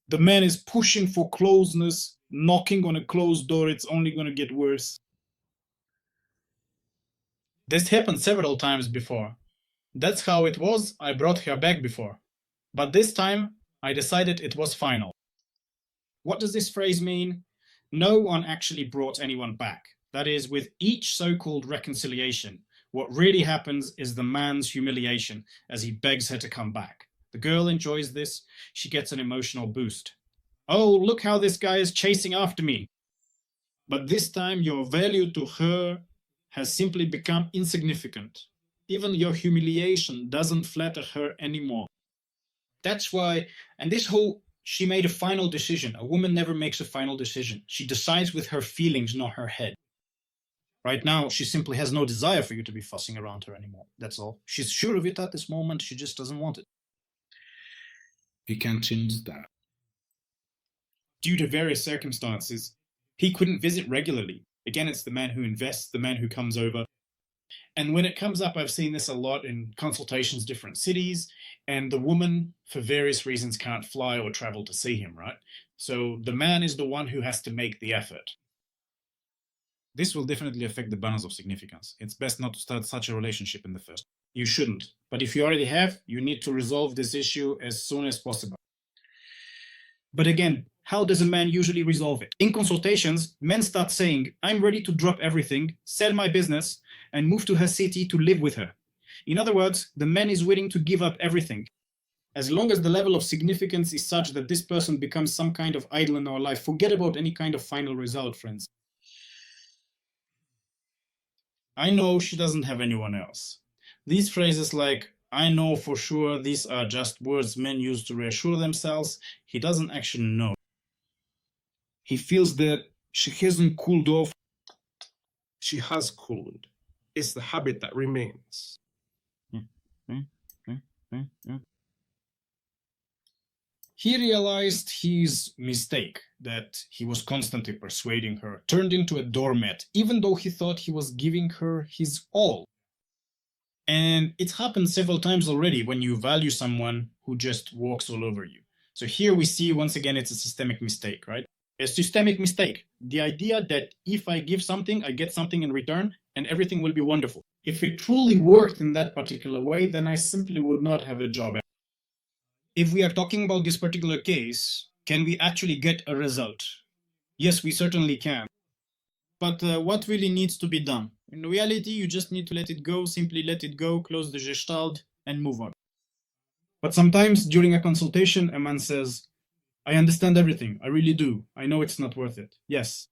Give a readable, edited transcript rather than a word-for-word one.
The man is pushing for closeness, knocking on a closed door. It's only going to get worse. This happened several times before. That's how it was. I brought her back before. But this time, I decided it was final. What does this phrase mean? No one actually brought anyone back. That is, with each so-called reconciliation, what really happens is the man's humiliation as he begs her to come back. The girl enjoys this. She gets an emotional boost. Oh, look how this guy is chasing after me. But this time your value to her has simply become insignificant. Even your humiliation doesn't flatter her anymore. That's why, and this whole, she made a final decision. A woman never makes a final decision. She decides with her feelings, not her head. Right now, she simply has no desire for you to be fussing around her anymore. That's all. She's sure of it at this moment. She just doesn't want it. You can't change that. Due to various circumstances, he couldn't visit regularly. Again, it's the man who invests, the man who comes over. And when it comes up, I've seen this a lot in consultations, different cities, and the woman, for various reasons, can't fly or travel to see him, right? So the man is the one who has to make the effort. This will definitely affect the balance of significance. It's best not to start such a relationship in the first. You shouldn't. But if you already have, you need to resolve this issue as soon as possible. But again, how does a man usually resolve it? In consultations, men start saying, I'm ready to drop everything, sell my business, and move to her city to live with her. In other words, the man is willing to give up everything. As long as the level of significance is such that this person becomes some kind of idol in our life, forget about any kind of final result, friends. I know she doesn't have anyone else. These phrases like, I know for sure, these are just words men use to reassure themselves. He doesn't actually know. He feels that she hasn't cooled off. She has cooled. It's the habit that remains. He realized his mistake, that he was constantly persuading her, turned into a doormat, even though he thought he was giving her his all. And it's happened several times already when you value someone who just walks all over you. So here we see, once again, it's a systemic mistake, right? A systemic mistake. The idea that if I give something, I get something in return, and everything will be wonderful. If it truly worked in that particular way, then I simply would not have a job. If we are talking about this particular case, can we actually get a result? Yes, we certainly can. But what really needs to be done? In reality, you just need to let it go, simply let it go, close the gestalt, and move on. But sometimes during a consultation, a man says, I understand everything, I really do. I know it's not worth it. Yes,